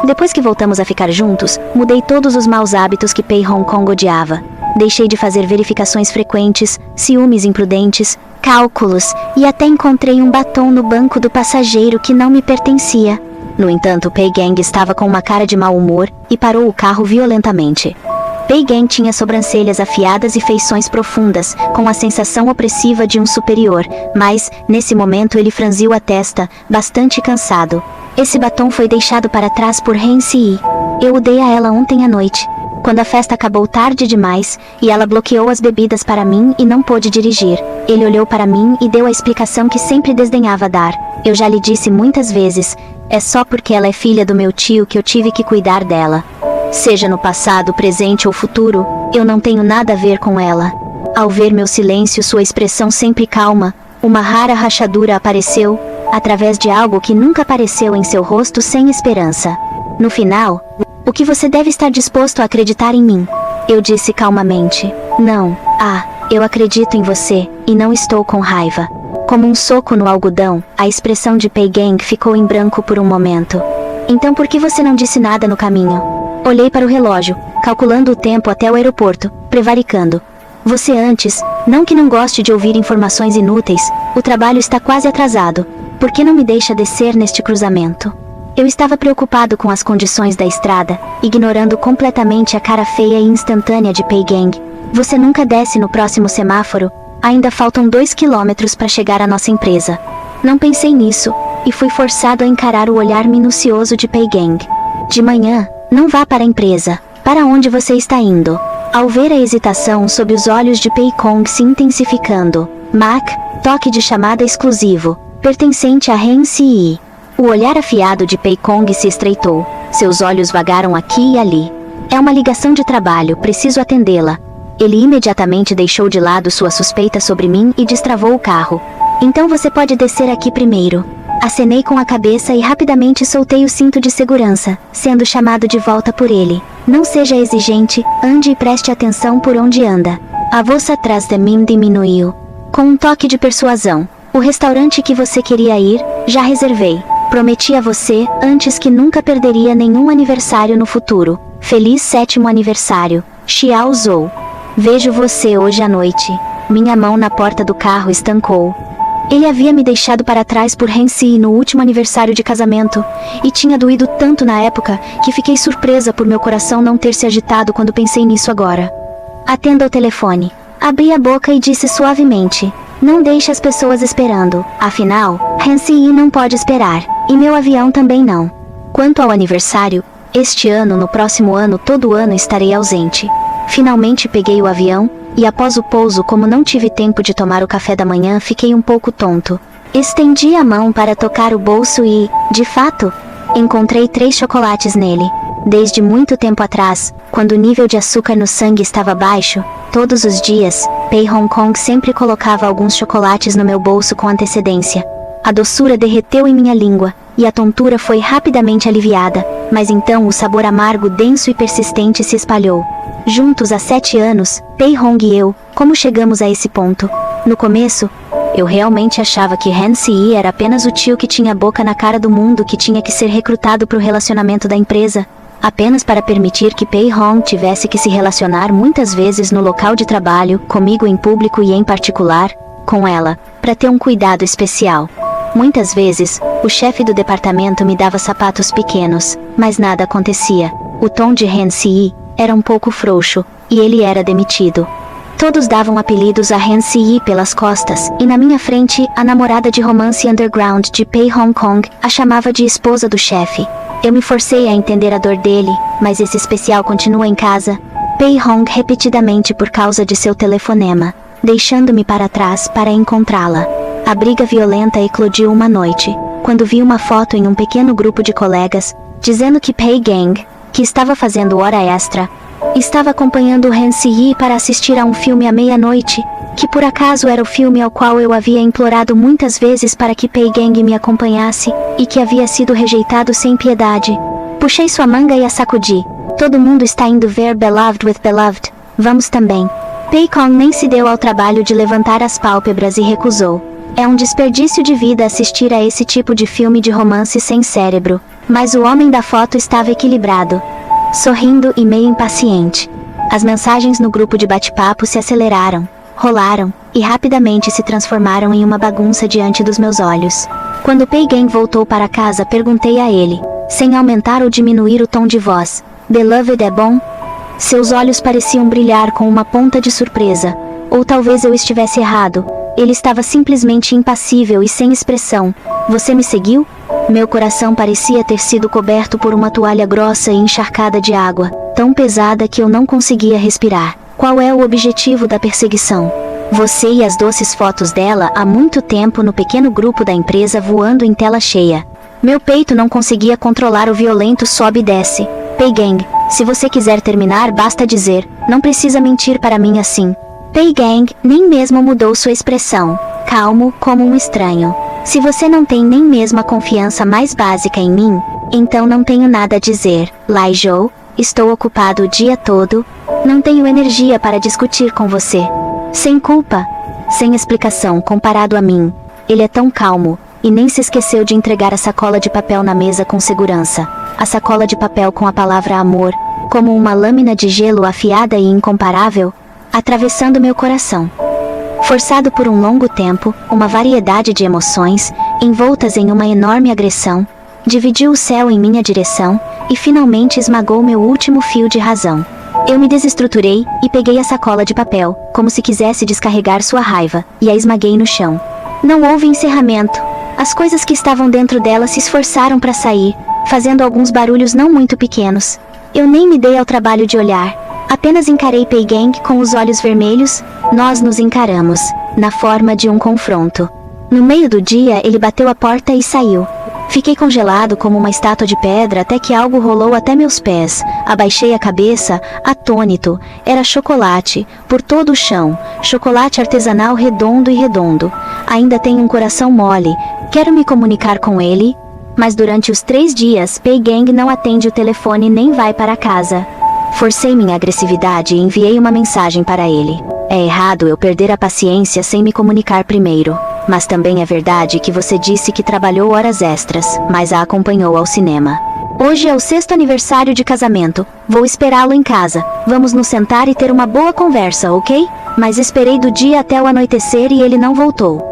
Depois que voltamos a ficar juntos, mudei todos os maus hábitos que Pei Hong Kong odiava. Deixei de fazer verificações frequentes, ciúmes imprudentes, cálculos, e até encontrei um batom no banco do passageiro que não me pertencia. No entanto, Pei Gang estava com uma cara de mau humor e parou o carro violentamente. Pei Gang tinha sobrancelhas afiadas e feições profundas, com a sensação opressiva de um superior, mas, nesse momento ele franziu a testa, bastante cansado. Esse batom foi deixado para trás por Han Si-yi. Eu o dei a ela ontem à noite, quando a festa acabou tarde demais, e ela bloqueou as bebidas para mim e não pôde dirigir. Ele olhou para mim e deu a explicação que sempre desdenhava dar. Eu já lhe disse muitas vezes, é só porque ela é filha do meu tio que eu tive que cuidar dela. Seja no passado, presente ou futuro, eu não tenho nada a ver com ela. Ao ver meu silêncio, sua expressão sempre calma, uma rara rachadura apareceu, através de algo que nunca apareceu em seu rosto sem esperança. No final, o que você deve estar disposto a acreditar em mim? Eu disse calmamente. Não, eu acredito em você, e não estou com raiva. Como um soco no algodão, a expressão de Pei Gang ficou em branco por um momento. Então por que você não disse nada no caminho? Olhei para o relógio, calculando o tempo até o aeroporto, prevaricando. Você antes, não que não goste de ouvir informações inúteis, o trabalho está quase atrasado. Por que não me deixa descer neste cruzamento? Eu estava preocupado com as condições da estrada, ignorando completamente a cara feia e instantânea de Pei Gang. Você nunca desce no próximo semáforo? Ainda faltam 2 quilômetros para chegar à nossa empresa. Não pensei nisso, e fui forçado a encarar o olhar minucioso de Pei Gang. De manhã, não vá para a empresa. Para onde você está indo? Ao ver a hesitação sob os olhos de Pei Kong se intensificando, Mac, toque de chamada exclusivo, pertencente a Han Si-yi. O olhar afiado de Pei Kong se estreitou. Seus olhos vagaram aqui e ali. É uma ligação de trabalho, preciso atendê-la. Ele imediatamente deixou de lado sua suspeita sobre mim e destravou o carro. Então você pode descer aqui primeiro. Acenei com a cabeça e rapidamente soltei o cinto de segurança, sendo chamado de volta por ele. Não seja exigente, ande e preste atenção por onde anda. A voz atrás de mim diminuiu. Com um toque de persuasão. O restaurante que você queria ir, já reservei. Prometi a você, antes, que nunca perderia nenhum aniversário no futuro. Feliz 7º aniversário, Xiao Zhou. Vejo você hoje à noite. Minha mão na porta do carro estancou. Ele havia me deixado para trás por Han Si no último aniversário de casamento, e tinha doído tanto na época, que fiquei surpresa por meu coração não ter se agitado quando pensei nisso agora. Atenda o telefone. Abri a boca e disse suavemente, não deixe as pessoas esperando, afinal, Han Si não pode esperar, e meu avião também não. Quanto ao aniversário, este ano, no próximo ano, todo ano estarei ausente. Finalmente peguei o avião, e após o pouso, como não tive tempo de tomar o café da manhã, fiquei um pouco tonto. Estendi a mão para tocar o bolso e, de fato, encontrei 3 chocolates nele. Desde muito tempo atrás, quando o nível de açúcar no sangue estava baixo, todos os dias, Pei Hong Kong sempre colocava alguns chocolates no meu bolso com antecedência. A doçura derreteu em minha língua, e a tontura foi rapidamente aliviada, mas então o sabor amargo, denso e persistente se espalhou. Juntos há 7 anos, Pei Hong e eu, como chegamos a esse ponto? No começo, eu realmente achava que Han Si era apenas o tio que tinha a boca na cara do mundo, que tinha que ser recrutado para o relacionamento da empresa, apenas para permitir que Pei Hong tivesse que se relacionar muitas vezes no local de trabalho, comigo em público e em particular, com ela, para ter um cuidado especial. Muitas vezes, o chefe do departamento me dava sapatos pequenos, mas nada acontecia. O tom de Han Si era um pouco frouxo, e ele era demitido. Todos davam apelidos a Han Si pelas costas, e na minha frente, a namorada de romance underground de Pei Hong Kong a chamava de esposa do chefe. Eu me forcei a entender a dor dele, mas esse especial continua em casa. Pei Hong repetidamente por causa de seu telefonema, deixando-me para trás para encontrá-la. A briga violenta eclodiu uma noite, quando vi uma foto em um pequeno grupo de colegas, dizendo que Pei Gang, que estava fazendo hora extra, estava acompanhando Han Si para assistir a um filme à meia-noite, que por acaso era o filme ao qual eu havia implorado muitas vezes para que Pei Gang me acompanhasse, e que havia sido rejeitado sem piedade. Puxei sua manga e a sacudi. Todo mundo está indo ver Beloved with Beloved. Vamos também. Pei Kong nem se deu ao trabalho de levantar as pálpebras e recusou. É um desperdício de vida assistir a esse tipo de filme de romance sem cérebro. Mas o homem da foto estava equilibrado, sorrindo e meio impaciente. As mensagens no grupo de bate-papo se aceleraram, rolaram, e rapidamente se transformaram em uma bagunça diante dos meus olhos. Quando Pei Gang voltou para casa, perguntei a ele, sem aumentar ou diminuir o tom de voz: "Beloved é bom?" Seus olhos pareciam brilhar com uma ponta de surpresa. Ou talvez eu estivesse errado. Ele estava simplesmente impassível e sem expressão. "Você me seguiu?" Meu coração parecia ter sido coberto por uma toalha grossa e encharcada de água, tão pesada que eu não conseguia respirar. "Qual é o objetivo da perseguição?" "Você e as doces fotos dela há muito tempo no pequeno grupo da empresa voando em tela cheia." Meu peito não conseguia controlar o violento sobe e desce. "Pei Gang, se você quiser terminar, basta dizer, não precisa mentir para mim assim." Pei Gang nem mesmo mudou sua expressão, calmo como um estranho. "Se você não tem nem mesmo a confiança mais básica em mim, então não tenho nada a dizer. Lai Zhou, estou ocupado o dia todo, não tenho energia para discutir com você." Sem culpa, sem explicação comparado a mim. Ele é tão calmo, e nem se esqueceu de entregar a sacola de papel na mesa com segurança. A sacola de papel com a palavra amor, como uma lâmina de gelo afiada e incomparável, atravessando meu coração. Forçado por um longo tempo, uma variedade de emoções, envoltas em uma enorme agressão, dividiu o céu em minha direção, e finalmente esmagou meu último fio de razão. Eu me desestruturei, e peguei a sacola de papel, como se quisesse descarregar sua raiva, e a esmaguei no chão. Não houve encerramento. As coisas que estavam dentro dela se esforçaram para sair, fazendo alguns barulhos não muito pequenos. Eu nem me dei ao trabalho de olhar. Apenas encarei Pei Gang com os olhos vermelhos. Nós nos encaramos, na forma de um confronto. No meio do dia ele bateu a porta e saiu. Fiquei congelado como uma estátua de pedra até que algo rolou até meus pés. Abaixei a cabeça, atônito. Era chocolate, por todo o chão. Chocolate artesanal redondo e redondo. Ainda tenho um coração mole. Quero me comunicar com ele. Mas durante os 3 dias, Pei Gang não atende o telefone nem vai para casa. Forcei minha agressividade e enviei uma mensagem para ele. É errado eu perder a paciência sem me comunicar primeiro. Mas também é verdade que você disse que trabalhou horas extras, mas a acompanhou ao cinema. Hoje é o 6º aniversário de casamento. Vou esperá-lo em casa. Vamos nos sentar e ter uma boa conversa, ok? Mas esperei do dia até o anoitecer e ele não voltou.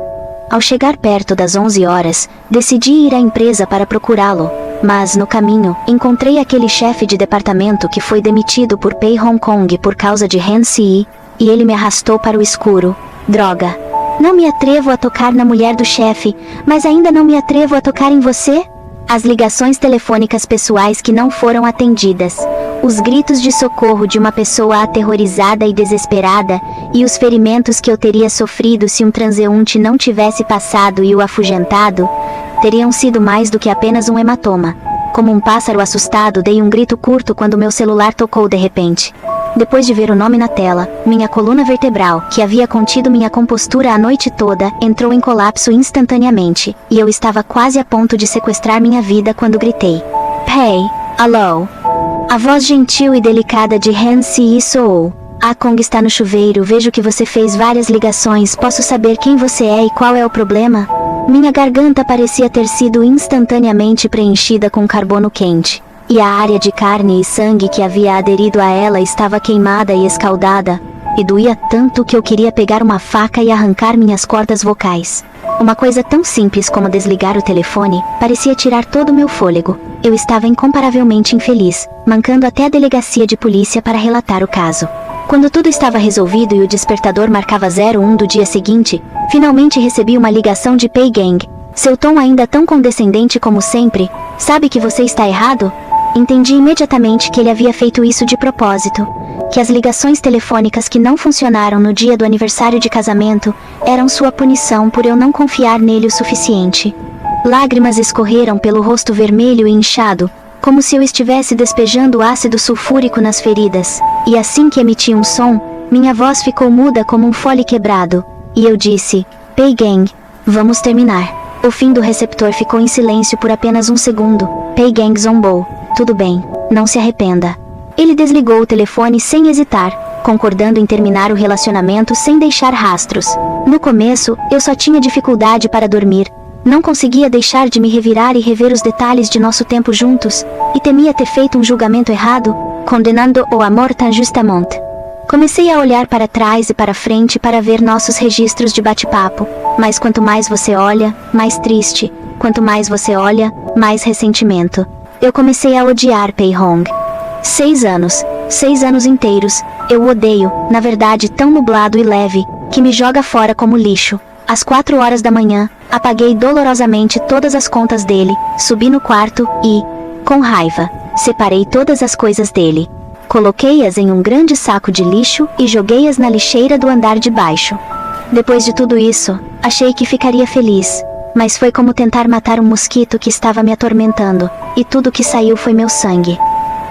Ao chegar perto das 11 horas, decidi ir à empresa para procurá-lo. Mas, no caminho, encontrei aquele chefe de departamento que foi demitido por Pei Hong Kong por causa de Han Si, e ele me arrastou para o escuro. Droga. Não me atrevo a tocar na mulher do chefe, mas ainda não me atrevo a tocar em você? As ligações telefônicas pessoais que não foram atendidas, os gritos de socorro de uma pessoa aterrorizada e desesperada, e os ferimentos que eu teria sofrido se um transeunte não tivesse passado e o afugentado, teriam sido mais do que apenas um hematoma. Como um pássaro assustado, dei um grito curto quando meu celular tocou de repente. Depois de ver o nome na tela, minha coluna vertebral, que havia contido minha compostura a noite toda, entrou em colapso instantaneamente, e eu estava quase a ponto de sequestrar minha vida quando gritei: "Hey, alô?" A voz gentil e delicada de Han Si soou. "A Kong está no chuveiro, vejo que você fez várias ligações, posso saber quem você é e qual é o problema?" Minha garganta parecia ter sido instantaneamente preenchida com carbono quente. E a área de carne e sangue que havia aderido a ela estava queimada e escaldada, e doía tanto que eu queria pegar uma faca e arrancar minhas cordas vocais. Uma coisa tão simples como desligar o telefone, parecia tirar todo o meu fôlego. Eu estava incomparavelmente infeliz, mancando até a delegacia de polícia para relatar o caso. Quando tudo estava resolvido e o despertador marcava 01 do dia seguinte, finalmente recebi uma ligação de Pei Gang. Seu tom ainda tão condescendente como sempre. "Sabe que você está errado?" Entendi imediatamente que ele havia feito isso de propósito. Que as ligações telefônicas que não funcionaram no dia do aniversário de casamento eram sua punição por eu não confiar nele o suficiente. Lágrimas escorreram pelo rosto vermelho e inchado, como se eu estivesse despejando ácido sulfúrico nas feridas. E assim que emiti um som, minha voz ficou muda como um fole quebrado. E eu disse: "Pei Gang, vamos terminar." O fim do receptor ficou em silêncio por apenas um segundo. Pei Gang zombou: "Tudo bem, não se arrependa." Ele desligou o telefone sem hesitar, concordando em terminar o relacionamento sem deixar rastros. No começo, eu só tinha dificuldade para dormir. Não conseguia deixar de me revirar e rever os detalhes de nosso tempo juntos, e temia ter feito um julgamento errado, condenando o amor tão justamente. Comecei a olhar para trás e para frente para ver nossos registros de bate-papo, mas quanto mais você olha, mais triste, quanto mais você olha, mais ressentimento. Eu comecei a odiar Pei Hong. 6 anos inteiros, eu o odeio, na verdade tão nublado e leve, que me joga fora como lixo. Às 4 horas da manhã, apaguei dolorosamente todas as contas dele, subi no quarto e, com raiva, separei todas as coisas dele. Coloquei-as em um grande saco de lixo e joguei-as na lixeira do andar de baixo. Depois de tudo isso, achei que ficaria feliz, mas foi como tentar matar um mosquito que estava me atormentando, e tudo que saiu foi meu sangue.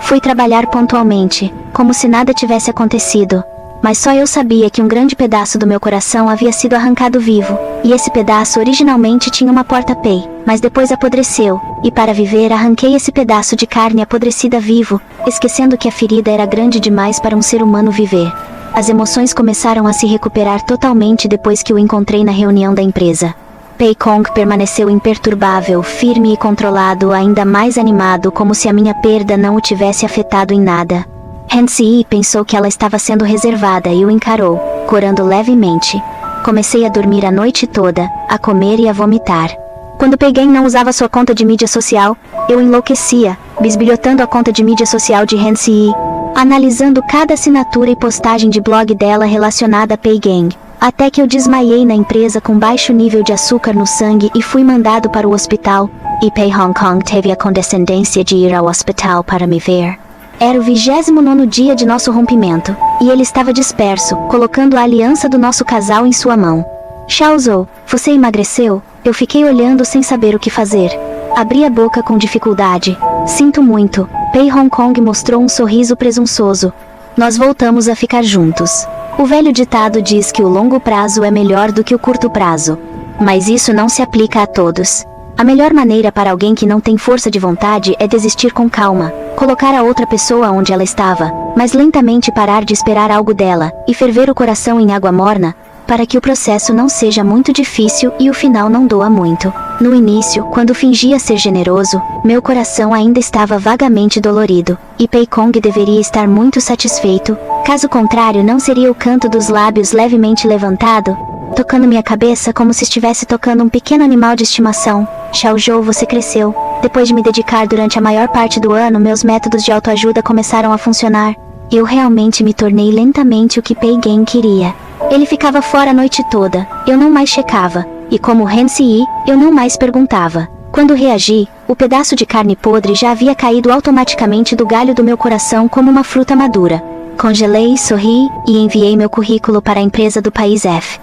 Fui trabalhar pontualmente, como se nada tivesse acontecido, mas só eu sabia que um grande pedaço do meu coração havia sido arrancado vivo, e esse pedaço originalmente tinha uma porta-pei, mas depois apodreceu, e para viver arranquei esse pedaço de carne apodrecida vivo, esquecendo que a ferida era grande demais para um ser humano viver. As emoções começaram a se recuperar totalmente depois que o encontrei na reunião da empresa. Pei Kong permaneceu imperturbável, firme e controlado, ainda mais animado, como se a minha perda não o tivesse afetado em nada. Han-si pensou que ela estava sendo reservada e o encarou, corando levemente. Comecei a dormir a noite toda, a comer e a vomitar. Quando Pei Geng não usava sua conta de mídia social, eu enlouquecia, bisbilhotando a conta de mídia social de Han-si, analisando cada assinatura e postagem de blog dela relacionada a Pei Geng, até que eu desmaiei na empresa com baixo nível de açúcar no sangue e fui mandado para o hospital, e Pei Hong Kong teve a condescendência de ir ao hospital para me ver. Era o 29º dia de nosso rompimento, e ele estava disperso, colocando a aliança do nosso casal em sua mão. Xiaozhou, você emagreceu? Eu fiquei olhando sem saber o que fazer. Abri a boca com dificuldade. Sinto muito. Pei Hong Kong mostrou um sorriso presunçoso. Nós voltamos a ficar juntos. O velho ditado diz que o longo prazo é melhor do que o curto prazo. Mas isso não se aplica a todos. A melhor maneira para alguém que não tem força de vontade é desistir com calma, colocar a outra pessoa onde ela estava, mas lentamente parar de esperar algo dela, e ferver o coração em água morna, para que o processo não seja muito difícil e o final não doa muito. No início, quando fingia ser generoso, meu coração ainda estava vagamente dolorido, e Pei Kong deveria estar muito satisfeito, caso contrário não seria o canto dos lábios levemente levantado, tocando minha cabeça como se estivesse tocando um pequeno animal de estimação. Xiaozhou, você cresceu. Depois de me dedicar durante a maior parte do ano, meus métodos de autoajuda começaram a funcionar. Eu realmente me tornei lentamente o que Pei Geng queria. Ele ficava fora a noite toda, eu não mais checava, e como Han-si, eu não mais perguntava. Quando reagi, o pedaço de carne podre já havia caído automaticamente do galho do meu coração como uma fruta madura. Congelei, sorri, e enviei meu currículo para a empresa do país F.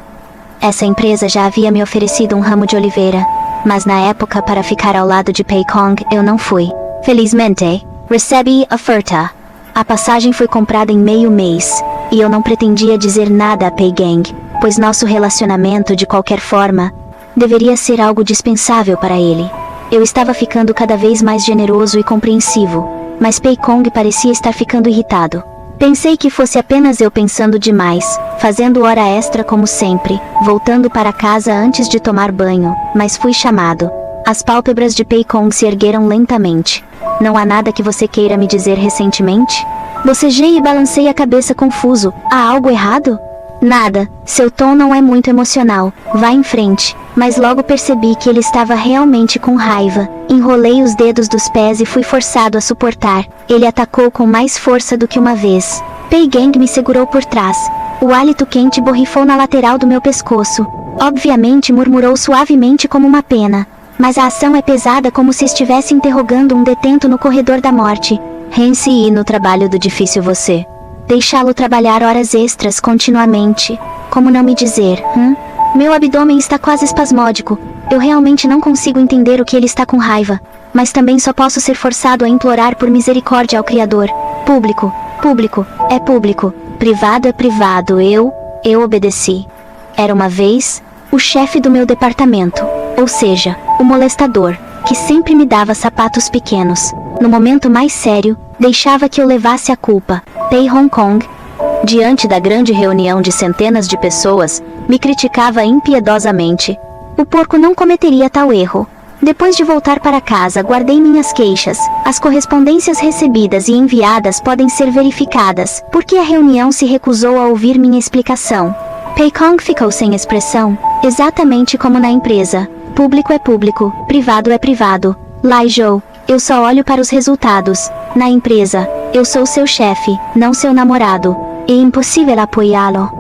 Essa empresa já havia me oferecido um ramo de oliveira, mas na época para ficar ao lado de Pei Kong eu não fui. Felizmente, recebi a oferta. A passagem foi comprada em meio mês, e eu não pretendia dizer nada a Pei Geng, pois nosso relacionamento de qualquer forma, deveria ser algo dispensável para ele. Eu estava ficando cada vez mais generoso e compreensivo, mas Pei Kong parecia estar ficando irritado. Pensei que fosse apenas eu pensando demais, fazendo hora extra como sempre, voltando para casa antes de tomar banho, mas fui chamado. As pálpebras de Pei Kong se ergueram lentamente. Não há nada que você queira me dizer recentemente? Bocejei e balancei a cabeça confuso. Há algo errado? Nada, seu tom não é muito emocional, vá em frente. Mas logo percebi que ele estava realmente com raiva. Enrolei os dedos dos pés e fui forçado a suportar. Ele atacou com mais força do que uma vez. Pei Geng me segurou por trás. O hálito quente borrifou na lateral do meu pescoço. Obviamente murmurou suavemente como uma pena. Mas a ação é pesada, como se estivesse interrogando um detento no corredor da morte. Han-si, no trabalho do difícil você. Deixá-lo trabalhar horas extras continuamente. Como não me dizer, Meu abdômen está quase espasmódico. Eu realmente não consigo entender o que ele está com raiva. Mas também só posso ser forçado a implorar por misericórdia ao Criador. Público, é público. Privado é privado. Eu obedeci. Era uma vez o chefe do meu departamento, ou seja, o molestador, que sempre me dava sapatos pequenos. No momento mais sério, deixava que eu levasse a culpa. Pei Hong Kong, diante da grande reunião de centenas de pessoas, me criticava impiedosamente. O porco não cometeria tal erro. Depois de voltar para casa, guardei minhas queixas. As correspondências recebidas e enviadas podem ser verificadas, porque a reunião se recusou a ouvir minha explicação. Pei Kong ficou sem expressão, exatamente como na empresa. Público é público, privado é privado. Lai Zhou, eu só olho para os resultados. Na empresa, eu sou seu chefe, não seu namorado. É impossível apoiá-lo.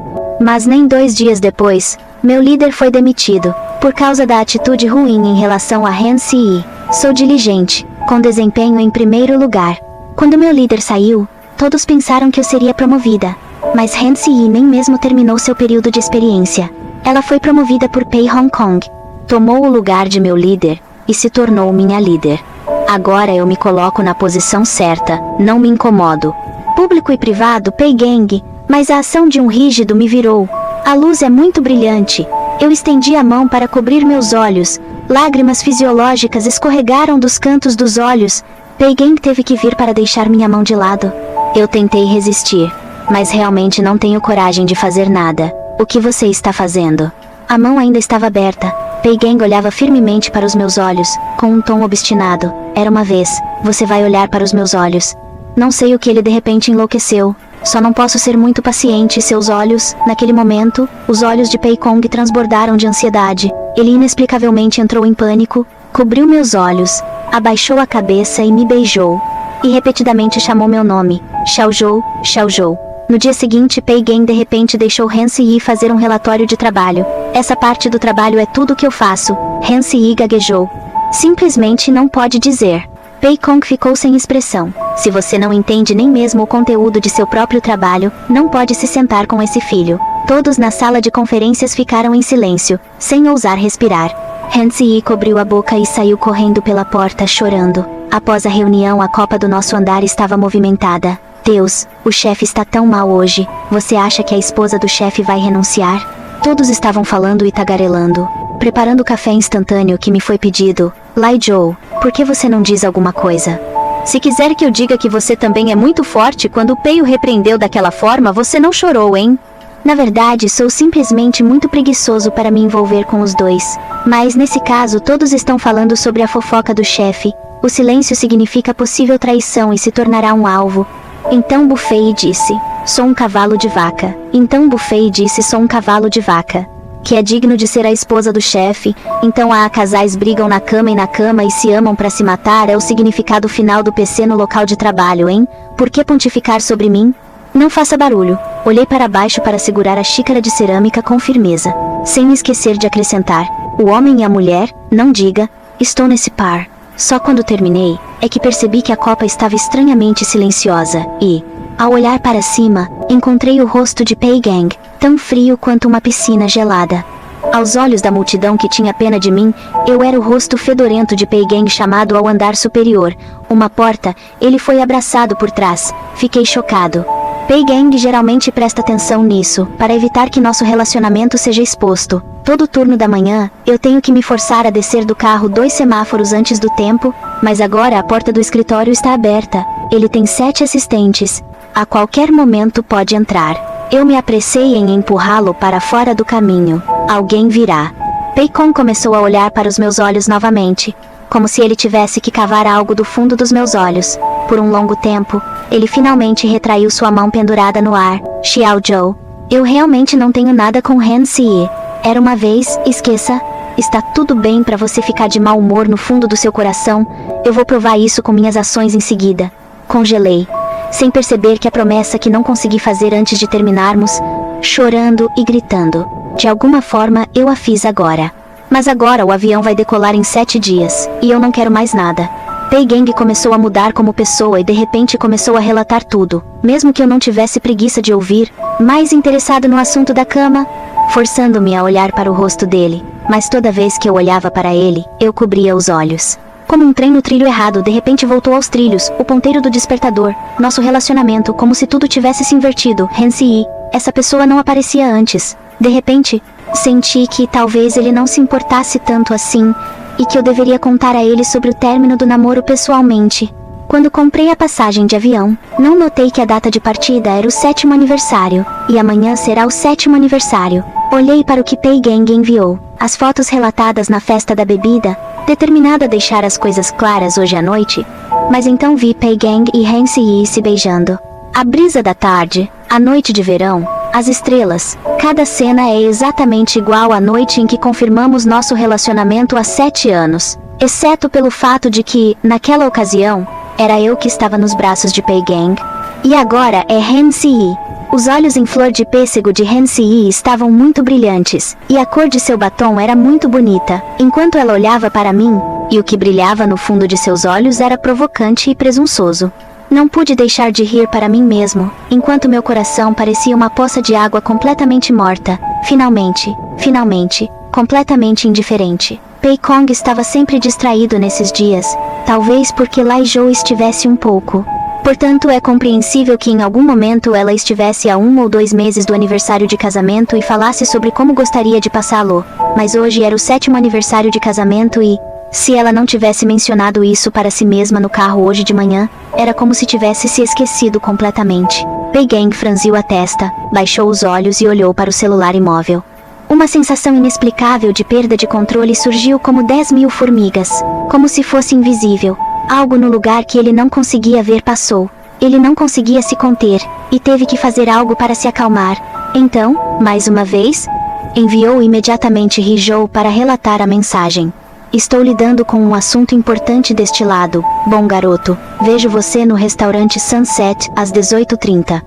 Mas nem 2 dias depois, meu líder foi demitido, por causa da atitude ruim em relação a Han Si. Sou diligente, com desempenho em primeiro lugar. Quando meu líder saiu, todos pensaram que eu seria promovida. Mas Han Si nem mesmo terminou seu período de experiência. Ela foi promovida por Pei Hong Kong. Tomou o lugar de meu líder, e se tornou minha líder. Agora eu me coloco na posição certa, não me incomodo. Público e privado, Pei Gang, mas a ação de um rígido me virou. A luz é muito brilhante. Eu estendi a mão para cobrir meus olhos. Lágrimas fisiológicas escorregaram dos cantos dos olhos. Pei Gang teve que vir para deixar minha mão de lado. Eu tentei resistir, mas realmente não tenho coragem de fazer nada. O que você está fazendo? A mão ainda estava aberta. Pei Gang olhava firmemente para os meus olhos, com um tom obstinado. Era uma vez, você vai olhar para os meus olhos. Não sei o que ele de repente enlouqueceu. Só não posso ser muito paciente. Seus olhos, naquele momento, os olhos de Pei Kong transbordaram de ansiedade. Ele inexplicavelmente entrou em pânico, cobriu meus olhos, abaixou a cabeça e me beijou. E repetidamente chamou meu nome, Xiao Zhou, Xiao Zhou. No dia seguinte, Pei Gang de repente deixou Han Si fazer um relatório de trabalho. Essa parte do trabalho é tudo que eu faço. Han Si gaguejou. Simplesmente não pode dizer. Pei Kong ficou sem expressão. Se você não entende nem mesmo o conteúdo de seu próprio trabalho, não pode se sentar com esse filho. Todos na sala de conferências ficaram em silêncio, sem ousar respirar. Han Si cobriu a boca e saiu correndo pela porta chorando. Após a reunião, a copa do nosso andar estava movimentada. Deus, o chefe está tão mal hoje. Você acha que a esposa do chefe vai renunciar? Todos estavam falando e tagarelando. Preparando o café instantâneo que me foi pedido. Lai Zhou, por que você não diz alguma coisa? Se quiser que eu diga que você também é muito forte, quando o Pei o repreendeu daquela forma, você não chorou, hein? Na verdade, sou simplesmente muito preguiçoso para me envolver com os dois. Mas nesse caso, todos estão falando sobre a fofoca do chefe. O silêncio significa possível traição e se tornará um alvo. Então Bufei disse, sou um cavalo de vaca. Então Bufei disse, sou um cavalo de vaca. Que é digno de ser a esposa do chefe. Então há casais brigam na cama e se amam para se matar. É o significado final do PC no local de trabalho, hein? Por que pontificar sobre mim? Não faça barulho. Olhei para baixo para segurar a xícara de cerâmica com firmeza, sem me esquecer de acrescentar, o homem e a mulher, não diga, estou nesse par. Só quando terminei, é que percebi que a copa estava estranhamente silenciosa, e, ao olhar para cima, encontrei o rosto de Pei Gang, tão frio quanto uma piscina gelada. Aos olhos da multidão que tinha pena de mim, eu era o rosto fedorento de Pei Gang chamado ao andar superior. Uma porta, ele foi abraçado por trás. Fiquei chocado. Pei Gang geralmente presta atenção nisso, para evitar que nosso relacionamento seja exposto. Todo turno da manhã, eu tenho que me forçar a descer do carro 2 semáforos antes do tempo, mas agora a porta do escritório está aberta. Ele tem 7 assistentes. A qualquer momento pode entrar. Eu me apressei em empurrá-lo para fora do caminho. Alguém virá. Pei Kong começou a olhar para os meus olhos novamente, como se ele tivesse que cavar algo do fundo dos meus olhos. Por um longo tempo, ele finalmente retraiu sua mão pendurada no ar. Xiao Zhou, eu realmente não tenho nada com Han Si. Era uma vez, esqueça. Está tudo bem para você ficar de mau humor no fundo do seu coração. Eu vou provar isso com minhas ações em seguida. Congelei, sem perceber que a promessa que não consegui fazer antes de terminarmos, chorando e gritando. De alguma forma, eu a fiz agora. Mas agora o avião vai decolar em 7 dias, e eu não quero mais nada. Pei Gang começou a mudar como pessoa e de repente começou a relatar tudo, mesmo que eu não tivesse preguiça de ouvir, mais interessado no assunto da cama, forçando-me a olhar para o rosto dele, mas toda vez que eu olhava para ele, eu cobria os olhos. Como um trem no trilho errado de repente voltou aos trilhos, o ponteiro do despertador, nosso relacionamento, como se tudo tivesse se invertido. Han Si, essa pessoa não aparecia antes. De repente, senti que talvez ele não se importasse tanto assim, e que eu deveria contar a ele sobre o término do namoro pessoalmente. Quando comprei a passagem de avião, não notei que a data de partida era o 7º aniversário, e amanhã será o 7º aniversário. Olhei para o que Pei Geng enviou, as fotos relatadas na festa da bebida, determinado a deixar as coisas claras hoje à noite. Mas então vi Pei Geng e Han Si-yi se beijando. A brisa da tarde, a noite de verão, as estrelas, cada cena é exatamente igual à noite em que confirmamos nosso relacionamento há 7 anos. Exceto pelo fato de que, naquela ocasião, era eu que estava nos braços de Pei Geng. E agora é Han Si-yi. Os olhos em flor de pêssego de Han Si-yi estavam muito brilhantes, e a cor de seu batom era muito bonita, enquanto ela olhava para mim, e o que brilhava no fundo de seus olhos era provocante e presunçoso. Não pude deixar de rir para mim mesmo, enquanto meu coração parecia uma poça de água completamente morta. Finalmente, completamente indiferente. Pei Gong estava sempre distraído nesses dias, talvez porque Lai Zhou estivesse um pouco. Portanto, é compreensível que em algum momento ela estivesse a 1 ou 2 meses do aniversário de casamento e falasse sobre como gostaria de passá-lo, mas hoje era o 7º aniversário de casamento e, se ela não tivesse mencionado isso para si mesma no carro hoje de manhã, era como se tivesse se esquecido completamente. Pei Geng franziu a testa, baixou os olhos e olhou para o celular imóvel. Uma sensação inexplicável de perda de controle surgiu como 10.000 formigas, como se fosse invisível. Algo no lugar que ele não conseguia ver passou. Ele não conseguia se conter, e teve que fazer algo para se acalmar. Então, mais uma vez, enviou imediatamente Rijou para relatar a mensagem. Estou lidando com um assunto importante deste lado. Bom garoto, vejo você no restaurante Sunset, às 18h30.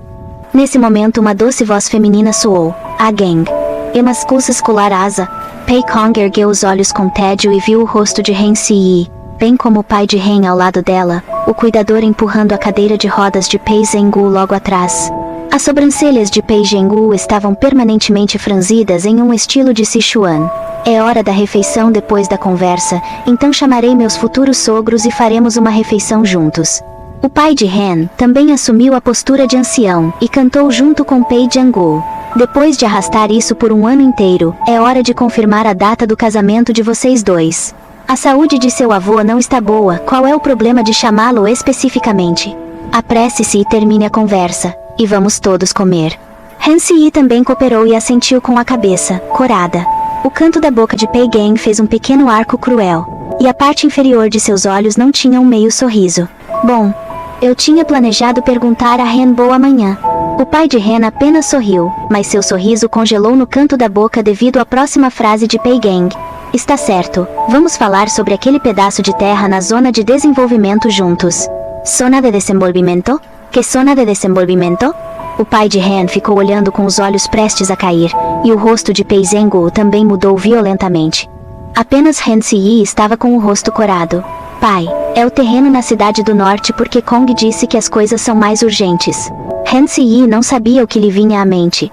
Nesse momento uma doce voz feminina soou. A Geng. Emasculsa colar asa. Pei Gong ergueu os olhos com tédio e viu o rosto de Han Si-yi, bem como o pai de Han ao lado dela, o cuidador empurrando a cadeira de rodas de Pei Zhengu logo atrás. As sobrancelhas de Pei Zhengu estavam permanentemente franzidas em um estilo de Sichuan. É hora da refeição depois da conversa, então chamarei meus futuros sogros e faremos uma refeição juntos. O pai de Han também assumiu a postura de ancião e cantou junto com Pei Zhengu. Depois de arrastar isso por um ano inteiro, é hora de confirmar a data do casamento de vocês dois. A saúde de seu avô não está boa, qual é o problema de chamá-lo especificamente? Apresse-se e termine a conversa, e vamos todos comer. Han Si-yi também cooperou e assentiu com a cabeça, corada. O canto da boca de Pei Geng fez um pequeno arco cruel, e a parte inferior de seus olhos não tinha um meio sorriso. Bom, eu tinha planejado perguntar a Han Bo amanhã. O pai de Han apenas sorriu, mas seu sorriso congelou no canto da boca devido à próxima frase de Pei Geng. Está certo, vamos falar sobre aquele pedaço de terra na zona de desenvolvimento juntos. Zona de desenvolvimento? Que zona de desenvolvimento? O pai de Han ficou olhando com os olhos prestes a cair, e o rosto de Pei Zhengu também mudou violentamente. Apenas Han Si-yi estava com o rosto corado. Pai, é o terreno na cidade do norte porque Kong disse que as coisas são mais urgentes. Han Si-yi não sabia o que lhe vinha à mente.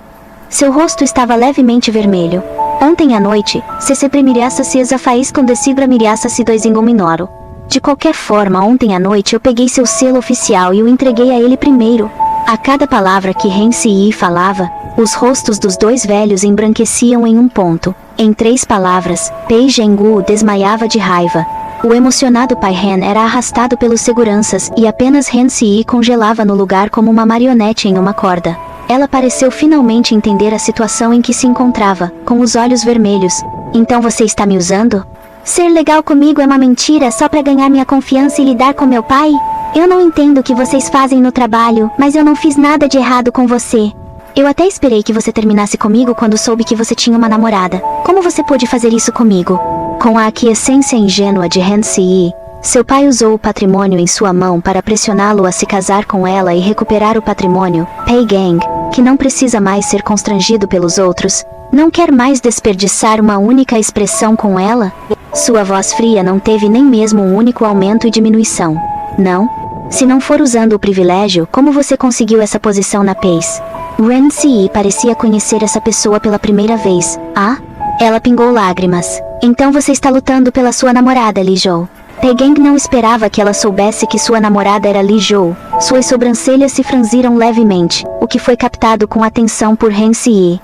Seu rosto estava levemente vermelho. Ontem à noite, se primeiraça se faísca com desigra miriaça se dois minoro. De qualquer forma, ontem à noite eu peguei seu selo oficial e o entreguei a ele primeiro. A cada palavra que Han Si-yi falava, os rostos dos dois velhos embranqueciam em um ponto. Em 3 palavras, Pei Zhengu desmaiava de raiva. O emocionado pai Han era arrastado pelos seguranças e apenas Han Si-yi congelava no lugar como uma marionete em uma corda. Ela pareceu finalmente entender a situação em que se encontrava, com os olhos vermelhos. Então você está me usando? Ser legal comigo é uma mentira só para ganhar minha confiança e lidar com meu pai? Eu não entendo o que vocês fazem no trabalho, mas eu não fiz nada de errado com você. Eu até esperei que você terminasse comigo quando soube que você tinha uma namorada. Como você pôde fazer isso comigo? Com a aquiescência ingênua de Han Si-yi, seu pai usou o patrimônio em sua mão para pressioná-lo a se casar com ela e recuperar o patrimônio. Pei Geng, que não precisa mais ser constrangido pelos outros, não quer mais desperdiçar uma única expressão com ela? Sua voz fria não teve nem mesmo um único aumento e diminuição. Não? Se não for usando o privilégio, como você conseguiu essa posição na Pace? Han Si-yi parecia conhecer essa pessoa pela primeira vez. Ah? Ela pingou lágrimas. Então você está lutando pela sua namorada, Li Zhou. Pei Geng não esperava que ela soubesse que sua namorada era Li Zhou. Suas sobrancelhas se franziram levemente, o que foi captado com atenção por Han Si-yi.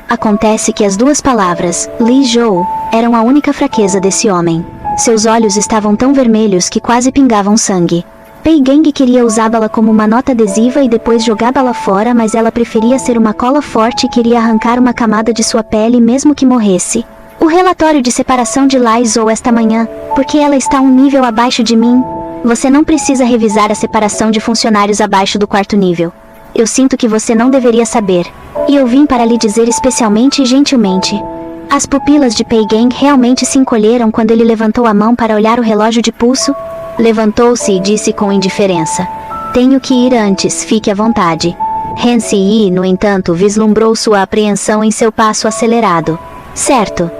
Acontece que as 2 palavras, Li Zhou, eram a única fraqueza desse homem. Seus olhos estavam tão vermelhos que quase pingavam sangue. Pei Geng queria usá-la como uma nota adesiva e depois jogá-la fora, mas ela preferia ser uma cola forte e queria arrancar uma camada de sua pele mesmo que morresse. O relatório de separação de Lai Zhou esta manhã, porque ela está um nível abaixo de mim. Você não precisa revisar a separação de funcionários abaixo do 4º nível. Eu sinto que você não deveria saber. E eu vim para lhe dizer especialmente e gentilmente. As pupilas de Pei Geng realmente se encolheram quando ele levantou a mão para olhar o relógio de pulso. Levantou-se e disse com indiferença: tenho que ir antes, fique à vontade. Han Si, no entanto, vislumbrou sua apreensão em seu passo acelerado. Certo.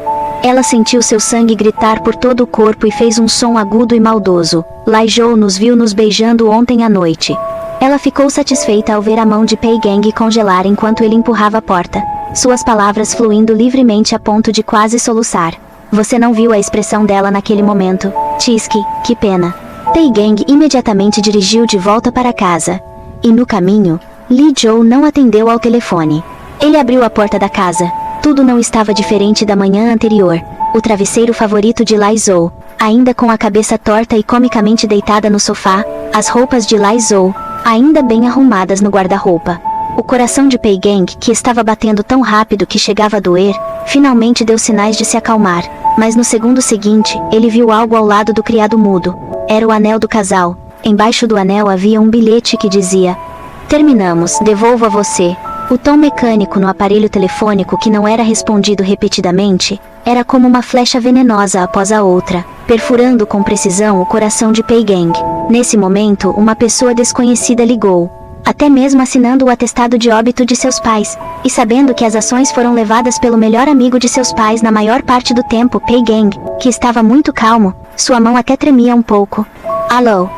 Ela sentiu seu sangue gritar por todo o corpo e fez um som agudo e maldoso. Lai Zhou nos viu nos beijando ontem à noite. Ela ficou satisfeita ao ver a mão de Pei Geng congelar enquanto ele empurrava a porta, suas palavras fluindo livremente a ponto de quase soluçar. Você não viu a expressão dela naquele momento. Tisque, que pena. Pei Geng imediatamente dirigiu de volta para casa. E no caminho, Li Zhou não atendeu ao telefone. Ele abriu a porta da casa. Tudo não estava diferente da manhã anterior. O travesseiro favorito de Lai Zhou, ainda com a cabeça torta e comicamente deitada no sofá, as roupas de Lai Zhou, ainda bem arrumadas no guarda-roupa. O coração de Pei Geng, que estava batendo tão rápido que chegava a doer, finalmente deu sinais de se acalmar, mas no segundo seguinte, ele viu algo ao lado do criado mudo. Era o anel do casal. Embaixo do anel havia um bilhete que dizia: terminamos, devolvo a você. O tom mecânico no aparelho telefônico, que não era respondido repetidamente, era como uma flecha venenosa após a outra, perfurando com precisão o coração de Pei Geng. Nesse momento, uma pessoa desconhecida ligou, até mesmo assinando o atestado de óbito de seus pais, e sabendo que as ações foram levadas pelo melhor amigo de seus pais na maior parte do tempo, Pei Geng, que estava muito calmo, sua mão até tremia um pouco. Alô?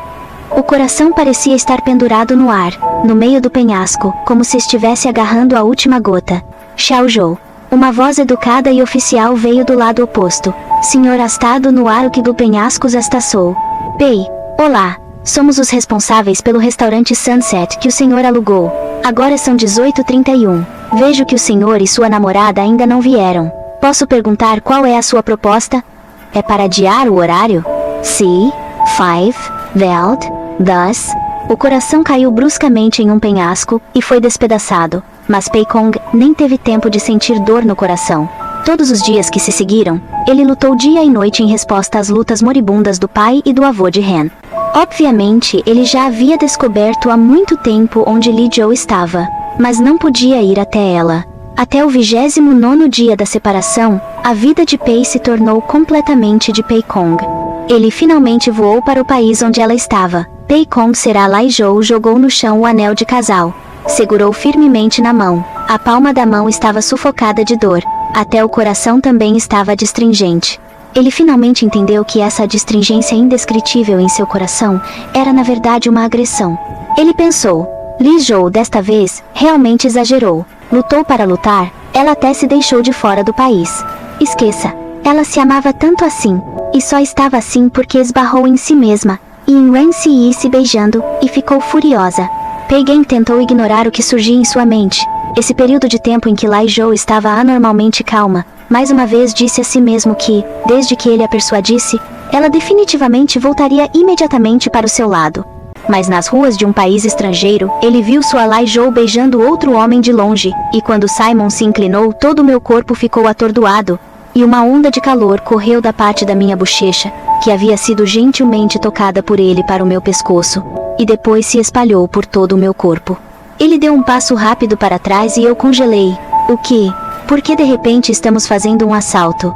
O coração parecia estar pendurado no ar, no meio do penhasco, como se estivesse agarrando a última gota. Xiao Zhou. Uma voz educada e oficial veio do lado oposto. Senhor Astado no ar, o que do penhascos estaçou. Pei, olá. Somos os responsáveis pelo restaurante Sunset que o senhor alugou. Agora são 18h31. Vejo que o senhor e sua namorada ainda não vieram. Posso perguntar qual é a sua proposta? É para adiar o horário? Sim. 5. Welt. Thus. O coração caiu bruscamente em um penhasco e foi despedaçado, mas Pei Kong nem teve tempo de sentir dor no coração. Todos os dias que se seguiram, ele lutou dia e noite em resposta às lutas moribundas do pai e do avô de Han. Obviamente, ele já havia descoberto há muito tempo onde Li Zhou estava, mas não podia ir até ela. Até o 29º dia da separação, a vida de Pei se tornou completamente de Pei Kong. Ele finalmente voou para o país onde ela estava. Pei Kong será Lai Zhou jogou no chão o anel de casal. Segurou firmemente na mão. A palma da mão estava sufocada de dor. Até o coração também estava adstringente. Ele finalmente entendeu que essa adstringência indescritível em seu coração era na verdade uma agressão. Ele pensou: Li Zhou desta vez realmente exagerou. Lutou para lutar, ela até se deixou de fora do país. Esqueça, ela se amava tanto assim, e só estava assim porque esbarrou em si mesma, e em Ren Si se beijando, e ficou furiosa. Pei Geng tentou ignorar o que surgia em sua mente. Esse período de tempo em que Lai Zhou estava anormalmente calma, mais uma vez disse a si mesmo que, desde que ele a persuadisse, ela definitivamente voltaria imediatamente para o seu lado. Mas nas ruas de um país estrangeiro, ele viu sua Lai Zhou beijando outro homem de longe, e quando Simon se inclinou, todo o meu corpo ficou atordoado, e uma onda de calor correu da parte da minha bochecha, que havia sido gentilmente tocada por ele para o meu pescoço, e depois se espalhou por todo o meu corpo. Ele deu um passo rápido para trás e eu congelei. O que? Por que de repente estamos fazendo um assalto?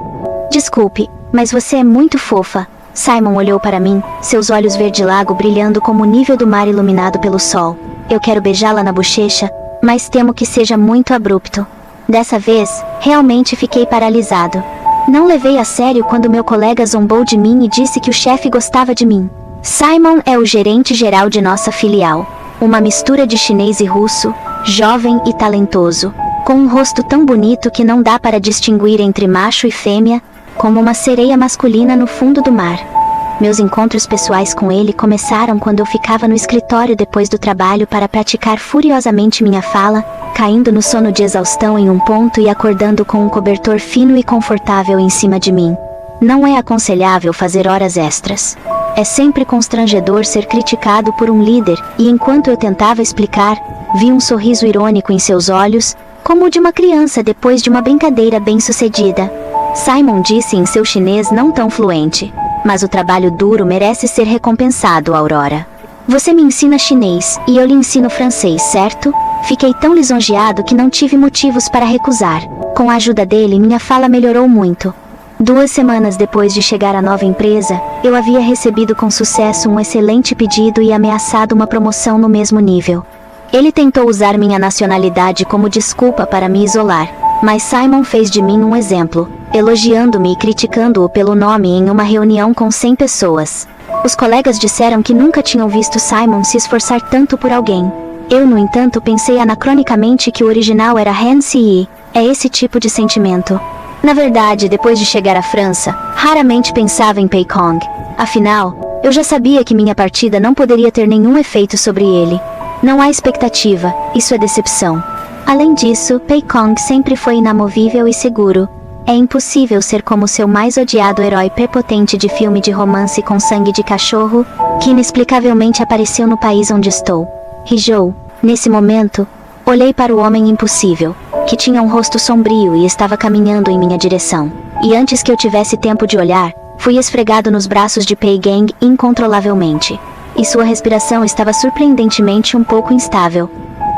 Desculpe, mas você é muito fofa. Simon olhou para mim, seus olhos verde-lago brilhando como o nível do mar iluminado pelo sol. Eu quero beijá-la na bochecha, mas temo que seja muito abrupto. Dessa vez, realmente fiquei paralisado. Não levei a sério quando meu colega zombou de mim e disse que o chefe gostava de mim. Simon é o gerente geral de nossa filial. Uma mistura de chinês e russo, jovem e talentoso, com um rosto tão bonito que não dá para distinguir entre macho e fêmea, como uma sereia masculina no fundo do mar. Meus encontros pessoais com ele começaram quando eu ficava no escritório depois do trabalho para praticar furiosamente minha fala, caindo no sono de exaustão em um ponto e acordando com um cobertor fino e confortável em cima de mim. Não é aconselhável fazer horas extras. É sempre constrangedor ser criticado por um líder, e enquanto eu tentava explicar, vi um sorriso irônico em seus olhos, como o de uma criança depois de uma brincadeira bem-sucedida. Simon disse em seu chinês não tão fluente: mas o trabalho duro merece ser recompensado, Aurora. Você me ensina chinês, e eu lhe ensino francês, certo? Fiquei tão lisonjeado que não tive motivos para recusar. Com a ajuda dele, minha fala melhorou muito. 2 semanas depois de chegar à nova empresa, eu havia recebido com sucesso um excelente pedido e ameaçado uma promoção no mesmo nível. Ele tentou usar minha nacionalidade como desculpa para me isolar, mas Simon fez de mim um exemplo, elogiando-me e criticando-o pelo nome em uma reunião com 100 pessoas. Os colegas disseram que nunca tinham visto Simon se esforçar tanto por alguém. Eu, no entanto, pensei anacronicamente que o original era Han Si. É esse tipo de sentimento. Na verdade, depois de chegar à França, raramente pensava em Pei Kong. Afinal, eu já sabia que minha partida não poderia ter nenhum efeito sobre ele. Não há expectativa, isso é decepção. Além disso, Pei Kong sempre foi inamovível e seguro. É impossível ser como seu mais odiado herói prepotente de filme de romance com sangue de cachorro, que inexplicavelmente apareceu no país onde estou. Rijou. Nesse momento, olhei para o homem impossível, que tinha um rosto sombrio e estava caminhando em minha direção. E antes que eu tivesse tempo de olhar, fui esfregado nos braços de Pei Gang incontrolavelmente. E sua respiração estava surpreendentemente um pouco instável.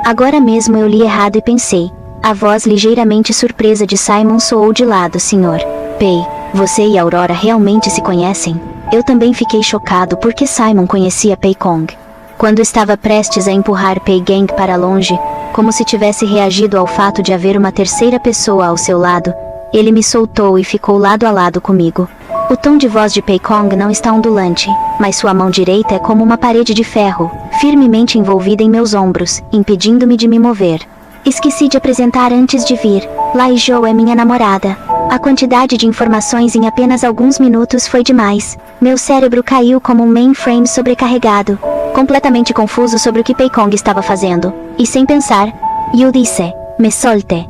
Agora mesmo eu li errado e pensei. A voz ligeiramente surpresa de Simon soou de lado, Sr. Pei, você e Aurora realmente se conhecem? Eu também fiquei chocado porque Simon conhecia Pei Kong. Quando estava prestes a empurrar Pei Gang para longe, como se tivesse reagido ao fato de haver uma terceira pessoa ao seu lado, ele me soltou e ficou lado a lado comigo. O tom de voz de Pei Kong não está ondulante, mas sua mão direita é como uma parede de ferro, firmemente envolvida em meus ombros, impedindo-me de me mover. Esqueci de apresentar antes de vir. Lai Zhou é minha namorada. A quantidade de informações em apenas alguns minutos foi demais. Meu cérebro caiu como um mainframe sobrecarregado, completamente confuso sobre o que Pei Kong estava fazendo. E sem pensar, eu disse, me solte.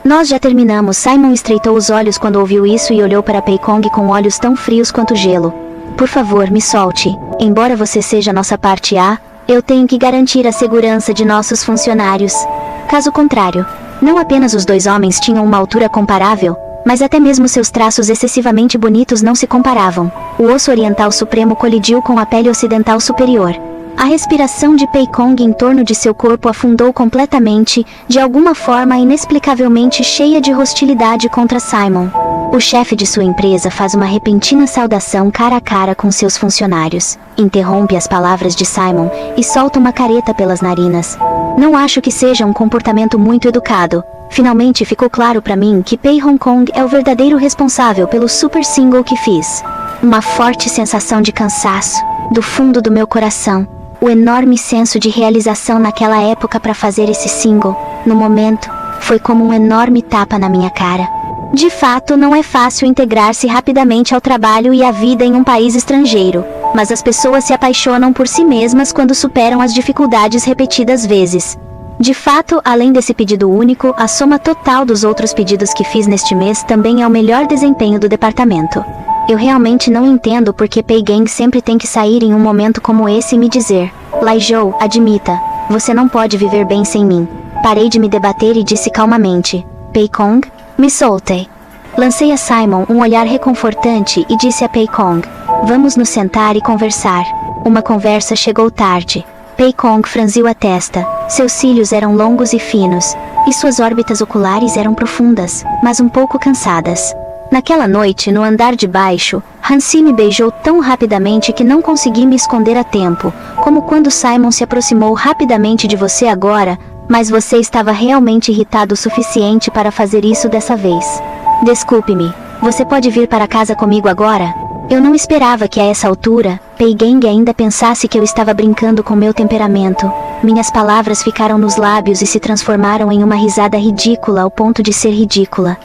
Nós já terminamos. Simon estreitou os olhos quando ouviu isso e olhou para Pei Kong com olhos tão frios quanto gelo. Por favor, me solte. Embora você seja nossa parte A, eu tenho que garantir a segurança de nossos funcionários. Caso contrário, não apenas os 2 homens tinham uma altura comparável, mas até mesmo seus traços excessivamente bonitos não se comparavam. O osso oriental supremo colidiu com a pele ocidental superior. A respiração de Pei Kong em torno de seu corpo afundou completamente, de alguma forma inexplicavelmente cheia de hostilidade contra Simon. O chefe de sua empresa faz uma repentina saudação cara a cara com seus funcionários, interrompe as palavras de Simon e solta uma careta pelas narinas. Não acho que seja um comportamento muito educado. Finalmente ficou claro para mim que Pei Hong Kong é o verdadeiro responsável pelo super single que fiz. Uma forte sensação de cansaço, do fundo do meu coração. O enorme senso de realização naquela época para fazer esse single, no momento, foi como um enorme tapa na minha cara. De fato, não é fácil integrar-se rapidamente ao trabalho e à vida em um país estrangeiro, mas as pessoas se apaixonam por si mesmas quando superam as dificuldades repetidas vezes. De fato, além desse pedido único, a soma total dos outros pedidos que fiz neste mês também é o melhor desempenho do departamento. Eu realmente não entendo por que Pei Gang sempre tem que sair em um momento como esse e me dizer, Lai Zhou, admita, você não pode viver bem sem mim. Parei de me debater e disse calmamente, Pei Kong, me solte. Lancei a Simon um olhar reconfortante e disse a Pei Kong, vamos nos sentar e conversar. Uma conversa chegou tarde. Pei Kong franziu a testa, seus cílios eram longos e finos, e suas órbitas oculares eram profundas, mas um pouco cansadas. Naquela noite, no andar de baixo, Hansi me beijou tão rapidamente que não consegui me esconder a tempo, como quando Simon se aproximou rapidamente de você agora, mas você estava realmente irritado o suficiente para fazer isso dessa vez. Desculpe-me, você pode vir para casa comigo agora? Eu não esperava que a essa altura, Pei Gang ainda pensasse que eu estava brincando com meu temperamento. Minhas palavras ficaram nos lábios e se transformaram em uma risada ridícula ao ponto de ser ridícula.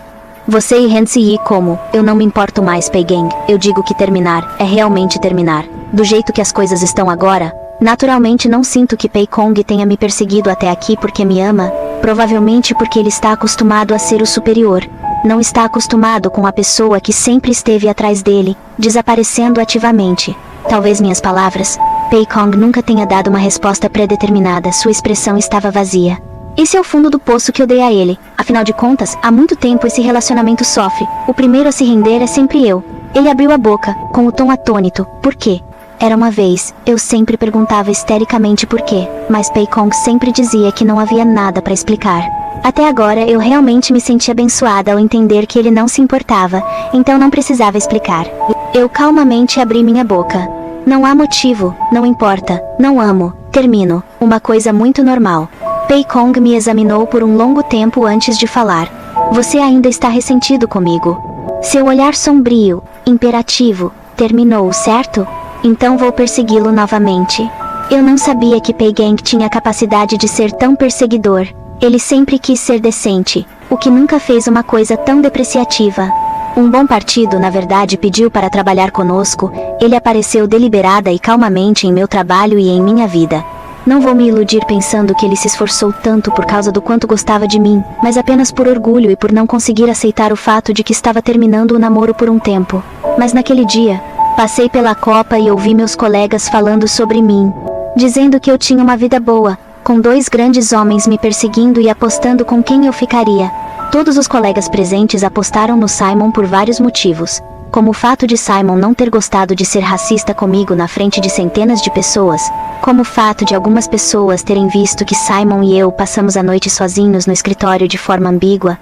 Você e Hansi como, eu não me importo mais Pei Gang, eu digo que terminar, é realmente terminar. Do jeito que as coisas estão agora, naturalmente não sinto que Pei Kong tenha me perseguido até aqui porque me ama, provavelmente porque ele está acostumado a ser o superior. Não está acostumado com a pessoa que sempre esteve atrás dele, desaparecendo ativamente. Talvez minhas palavras. Pei Kong nunca tenha dado uma resposta pré-determinada, sua expressão estava vazia. Esse é o fundo do poço que eu dei a ele. Afinal de contas, há muito tempo esse relacionamento sofre. O primeiro a se render é sempre eu. Ele abriu a boca, com o tom atônito. Por quê? Era uma vez, eu sempre perguntava histericamente por quê, mas Pei Kong sempre dizia que não havia nada para explicar. Até agora eu realmente me senti abençoada ao entender que ele não se importava, então não precisava explicar. Eu calmamente abri minha boca. Não há motivo, não importa, não amo, termino, uma coisa muito normal. Pei Kong me examinou por um longo tempo antes de falar. Você ainda está ressentido comigo. Seu olhar sombrio, imperativo, terminou, certo? Então vou persegui-lo novamente. Eu não sabia que Pei Gang tinha a capacidade de ser tão perseguidor. Ele sempre quis ser decente, o que nunca fez uma coisa tão depreciativa. Um bom partido, na verdade, pediu para trabalhar conosco. Ele apareceu deliberada e calmamente em meu trabalho e em minha vida. Não vou me iludir pensando que ele se esforçou tanto por causa do quanto gostava de mim, mas apenas por orgulho e por não conseguir aceitar o fato de que estava terminando o namoro por um tempo. Mas naquele dia, passei pela Copa e ouvi meus colegas falando sobre mim, dizendo que eu tinha uma vida boa, com 2 grandes homens me perseguindo e apostando com quem eu ficaria. Todos os colegas presentes apostaram no Simon por vários motivos, como o fato de Simon não ter gostado de ser racista comigo na frente de centenas de pessoas, como o fato de algumas pessoas terem visto que Simon e eu passamos a noite sozinhos no escritório de forma ambígua,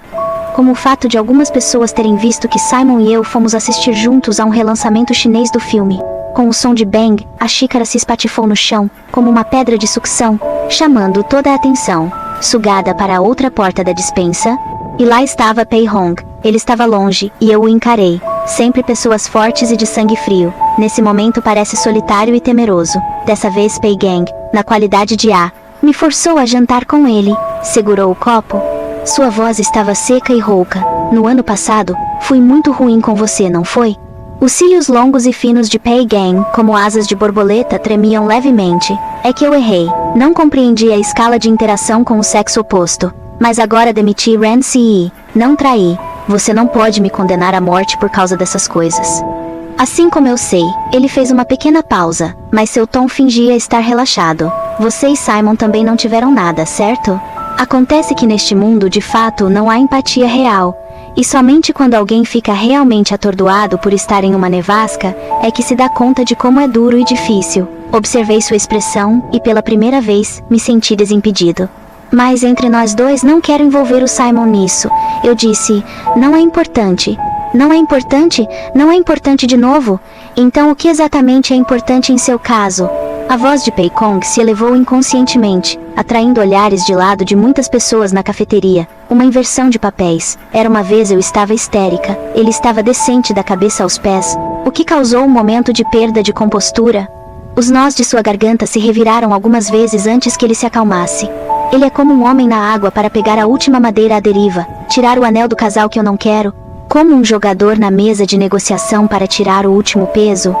como o fato de algumas pessoas terem visto que Simon e eu fomos assistir juntos a um relançamento chinês do filme. Com o som de bang, a xícara se espatifou no chão, como uma pedra de sucção, chamando toda a atenção, sugada para a outra porta da despensa. E lá estava Pei Hong. Ele estava longe, e eu o encarei. Sempre pessoas fortes e de sangue frio. Nesse momento parece solitário e temeroso. Dessa vez Pei Gang, na qualidade de A, me forçou a jantar com ele. Segurou o copo. Sua voz estava seca e rouca. No ano passado, fui muito ruim com você, não foi? Os cílios longos e finos de Pei Gang, como asas de borboleta, tremiam levemente. É que eu errei. Não compreendi a escala de interação com o sexo oposto. Mas agora demiti Ren Ce. Não traí. Você não pode me condenar à morte por causa dessas coisas. Assim como eu sei, ele fez uma pequena pausa, mas seu tom fingia estar relaxado. Você e Simon também não tiveram nada, certo? Acontece que neste mundo, de fato, não há empatia real. E somente quando alguém fica realmente atordoado por estar em uma nevasca, é que se dá conta de como é duro e difícil. Observei sua expressão, e pela primeira vez, me senti desimpedido. Mas entre nós dois não quero envolver o Simon nisso. Eu disse, não é importante. Não é importante? Não é importante de novo? Então o que exatamente é importante em seu caso? A voz de Pei Kong se elevou inconscientemente, atraindo olhares de lado de muitas pessoas na cafeteria. Uma inversão de papéis. Era uma vez eu estava histérica, ele estava decente da cabeça aos pés, o que causou um momento de perda de compostura. Os nós de sua garganta se reviraram algumas vezes antes que ele se acalmasse. Ele é como um homem na água para pegar a última madeira à deriva, tirar o anel do casal que eu não quero, como um jogador na mesa de negociação para tirar o último peso.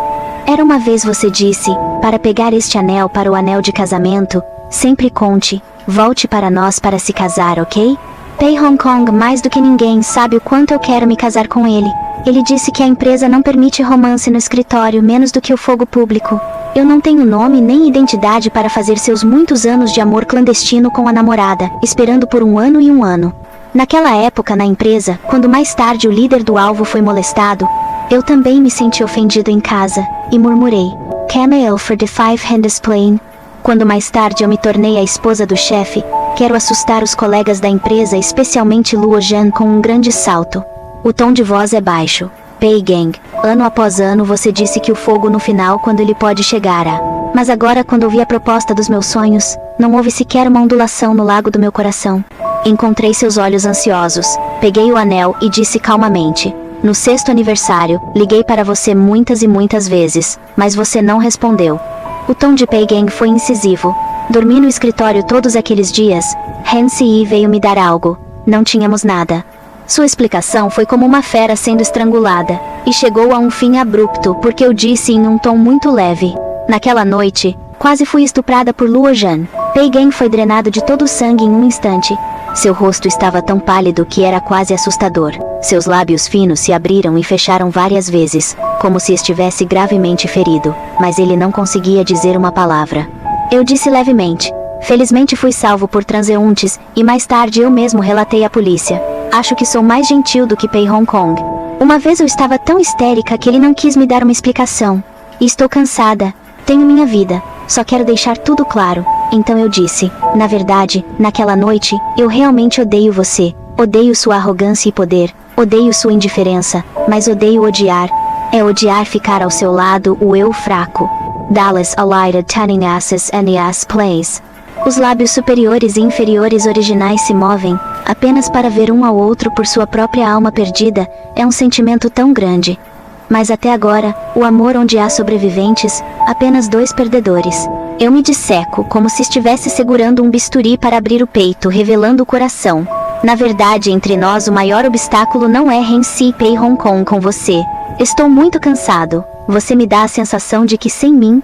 Era uma vez você disse, para pegar este anel para o anel de casamento, sempre conte, volte para nós para se casar, ok? Pei Hong Kong mais do que ninguém sabe o quanto eu quero me casar com ele. Ele disse que a empresa não permite romance no escritório menos do que o fogo público. Eu não tenho nome nem identidade para fazer seus muitos anos de amor clandestino com a namorada, esperando por 1 ano e 1 ano. Naquela época na empresa, quando mais tarde o líder do alvo foi molestado, eu também me senti ofendido em casa, e murmurei, Camel for the 500 plane. Quando mais tarde eu me tornei a esposa do chefe, quero assustar os colegas da empresa, especialmente Luo Jan, com um grande salto. O tom de voz é baixo. Pei Gang, ano após ano você disse que o fogo no final quando ele pode chegar a... Mas agora quando ouvi a proposta dos meus sonhos, não houve sequer uma ondulação no lago do meu coração. Encontrei seus olhos ansiosos, peguei o anel e disse calmamente, no 6º aniversário, liguei para você muitas e muitas vezes, mas você não respondeu. O tom de Pei Gang foi incisivo. Dormi no escritório todos aqueles dias, Ren Ce veio me dar algo, não tínhamos nada. Sua explicação foi como uma fera sendo estrangulada, e chegou a um fim abrupto porque eu disse em um tom muito leve. Naquela noite, quase fui estuprada por Luo Jan. Pei Gang foi drenado de todo o sangue em um instante. Seu rosto estava tão pálido que era quase assustador. Seus lábios finos se abriram e fecharam várias vezes, como se estivesse gravemente ferido, mas ele não conseguia dizer uma palavra. Eu disse levemente: felizmente fui salvo por transeuntes, e mais tarde eu mesmo relatei à polícia. Acho que sou mais gentil do que Pei Hong Kong. Uma vez eu estava tão histérica que ele não quis me dar uma explicação. E estou cansada. Tenho minha vida. Só quero deixar tudo claro. Então eu disse: na verdade, naquela noite, eu realmente odeio você. Odeio sua arrogância e poder. Odeio sua indiferença. Mas odeio odiar. É odiar ficar ao seu lado, o eu fraco. Dallas alighted turning asses and the ass plays. Os lábios superiores e inferiores originais se movem, apenas para ver um ao outro por sua própria alma perdida. É um sentimento tão grande. Mas até agora, o amor onde há sobreviventes, apenas 2 perdedores. Eu me disseco como se estivesse segurando um bisturi para abrir o peito, revelando o coração. Na verdade, entre nós o maior obstáculo não é Renci Pei Hong Kong com você. Estou muito cansado. Você me dá a sensação de que sem mim,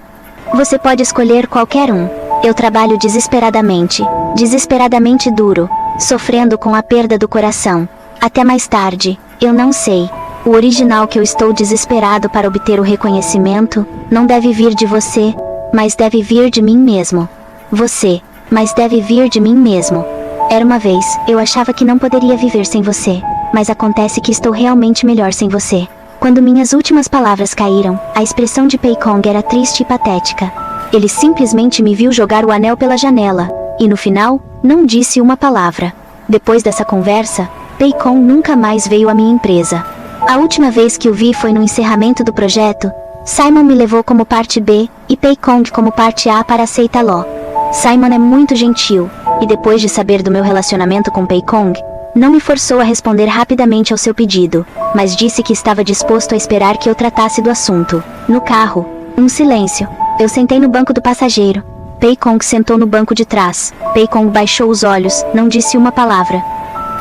você pode escolher qualquer um. Eu trabalho desesperadamente duro, sofrendo com a perda do coração. Até mais tarde, eu não sei. O original que eu estou desesperado para obter o reconhecimento, não deve vir de você, mas deve vir de mim mesmo. Você, mas deve vir de mim mesmo. Era uma vez, eu achava que não poderia viver sem você, mas acontece que estou realmente melhor sem você. Quando minhas últimas palavras caíram, a expressão de Pei Kong era triste e patética. Ele simplesmente me viu jogar o anel pela janela, e no final, não disse uma palavra. Depois dessa conversa, Pei Kong nunca mais veio à minha empresa. A última vez que o vi foi no encerramento do projeto. Simon me levou como parte B, e Pei Kong como parte A para Seitaló. Simon é muito gentil, e depois de saber do meu relacionamento com Pei Kong, não me forçou a responder rapidamente ao seu pedido, mas disse que estava disposto a esperar que eu tratasse do assunto. No carro, um silêncio. Eu sentei no banco do passageiro. Pei Kong sentou no banco de trás. Pei Kong baixou os olhos, não disse uma palavra.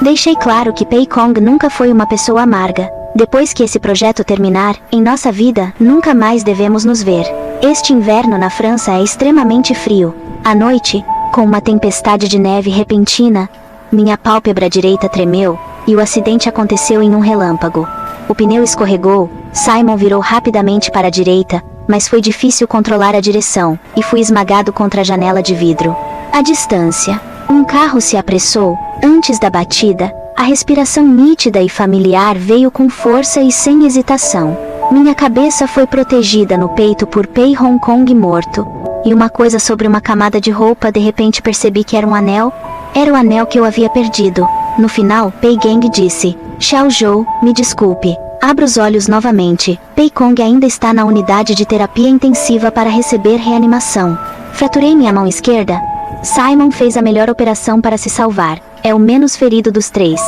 Deixei claro que Pei Kong nunca foi uma pessoa amarga. Depois que esse projeto terminar, em nossa vida, nunca mais devemos nos ver. Este inverno na França é extremamente frio. À noite, com uma tempestade de neve repentina, minha pálpebra direita tremeu, e o acidente aconteceu em um relâmpago. O pneu escorregou, Simon virou rapidamente para a direita, mas foi difícil controlar a direção, e fui esmagado contra a janela de vidro. À distância, um carro se apressou. Antes da batida, a respiração nítida e familiar veio com força e sem hesitação. Minha cabeça foi protegida no peito por Pei Hong Kong morto. E uma coisa sobre uma camada de roupa, de repente percebi que era um anel. Era o anel que eu havia perdido. No final, Pei Gang disse: Xiao Zhou, me desculpe. Abra os olhos novamente. Pei Kong ainda está na unidade de terapia intensiva para receber reanimação. Fraturei minha mão esquerda. Simon fez a melhor operação para se salvar. É o menos ferido dos 3.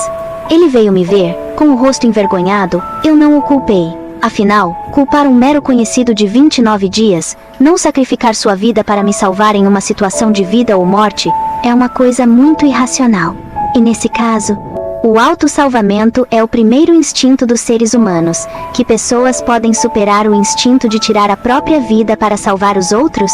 Ele veio me ver, com o rosto envergonhado. Eu não o culpei. Afinal, culpar um mero conhecido de 29 dias, não sacrificar sua vida para me salvar em uma situação de vida ou morte, é uma coisa muito irracional. E nesse caso, o autossalvamento é o primeiro instinto dos seres humanos. Que pessoas podem superar o instinto de tirar a própria vida para salvar os outros?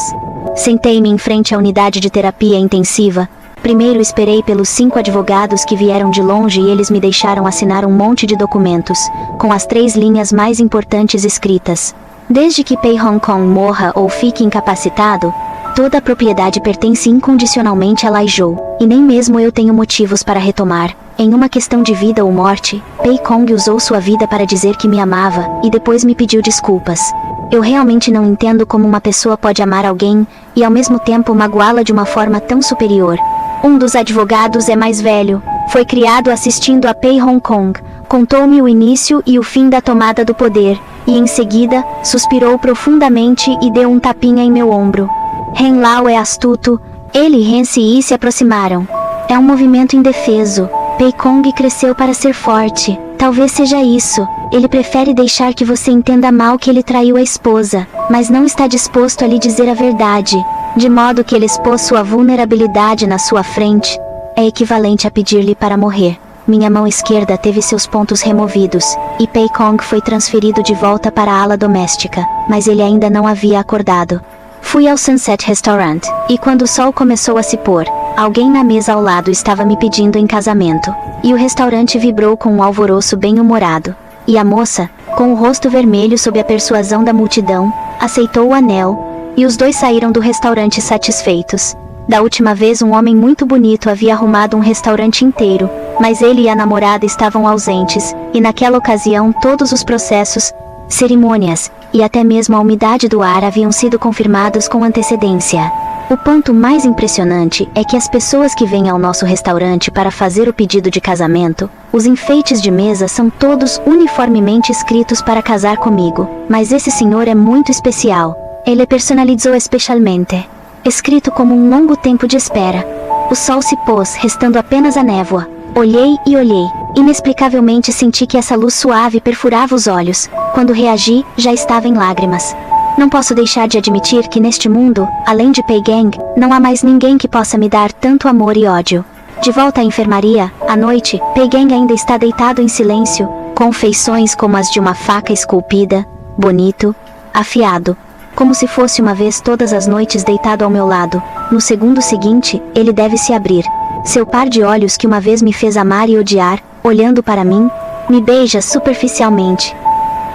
Sentei-me em frente à unidade de terapia intensiva. Primeiro esperei pelos 5 advogados que vieram de longe e eles me deixaram assinar um monte de documentos, com as 3 linhas mais importantes escritas. Desde que Pei Hong Kong morra ou fique incapacitado, toda a propriedade pertence incondicionalmente a Lai Zhou, e nem mesmo eu tenho motivos para retomar. Em uma questão de vida ou morte, Pei Kong usou sua vida para dizer que me amava, e depois me pediu desculpas. Eu realmente não entendo como uma pessoa pode amar alguém, e ao mesmo tempo magoá-la de uma forma tão superior. Um dos advogados é mais velho, foi criado assistindo a Pei Hong Kong, contou-me o início e o fim da tomada do poder, e em seguida, suspirou profundamente e deu um tapinha em meu ombro. Ren Lao é astuto, ele e Ren Si se aproximaram. É um movimento indefeso. Pei Kong cresceu para ser forte. Talvez seja isso. Ele prefere deixar que você entenda mal que ele traiu a esposa, mas não está disposto a lhe dizer a verdade, de modo que ele expôs sua vulnerabilidade na sua frente. É equivalente a pedir-lhe para morrer. Minha mão esquerda teve seus pontos removidos, e Pei Kong foi transferido de volta para a ala doméstica, mas ele ainda não havia acordado. Fui ao Sunset Restaurant, e quando o sol começou a se pôr, Alguém na mesa ao lado estava me pedindo em casamento, e o restaurante vibrou com um alvoroço bem-humorado. E a moça, com o rosto vermelho sob a persuasão da multidão, aceitou o anel, e os dois saíram do restaurante satisfeitos. Da última vez um homem muito bonito havia arrumado um restaurante inteiro, mas ele e a namorada estavam ausentes, e naquela ocasião todos os processos, cerimônias, e até mesmo a umidade do ar haviam sido confirmados com antecedência. O ponto mais impressionante é que as pessoas que vêm ao nosso restaurante para fazer o pedido de casamento, os enfeites de mesa são todos uniformemente escritos para casar comigo, mas esse senhor é muito especial. Ele personalizou especialmente. Escrito como um longo tempo de espera. O sol se pôs, restando apenas a névoa. Olhei e olhei. Inexplicavelmente senti que essa luz suave perfurava os olhos. Quando reagi, já estava em lágrimas. Não posso deixar de admitir que neste mundo, além de Pei Gang, não há mais ninguém que possa me dar tanto amor e ódio. De volta à enfermaria, à noite, Pei Gang ainda está deitado em silêncio, com feições como as de uma faca esculpida, bonito, afiado. Como se fosse uma vez todas as noites deitado ao meu lado. No segundo seguinte, ele deve se abrir. Seu par de olhos que uma vez me fez amar e odiar, olhando para mim, me beija superficialmente.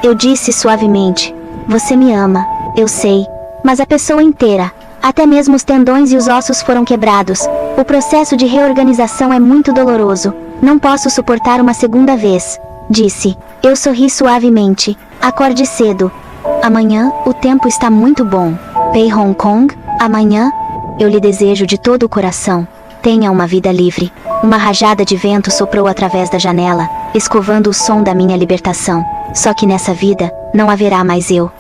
Eu disse suavemente: você me ama, eu sei, mas a pessoa inteira, até mesmo os tendões e os ossos foram quebrados. O processo de reorganização é muito doloroso. Não posso suportar uma segunda vez, disse. Eu sorri suavemente. Acorde cedo. Amanhã, o tempo está muito bom. Pei Hong Kong, amanhã, eu lhe desejo de todo o coração. Tenha uma vida livre. Uma rajada de vento soprou através da janela, escovando o som da minha libertação. Só que nessa vida, não haverá mais eu.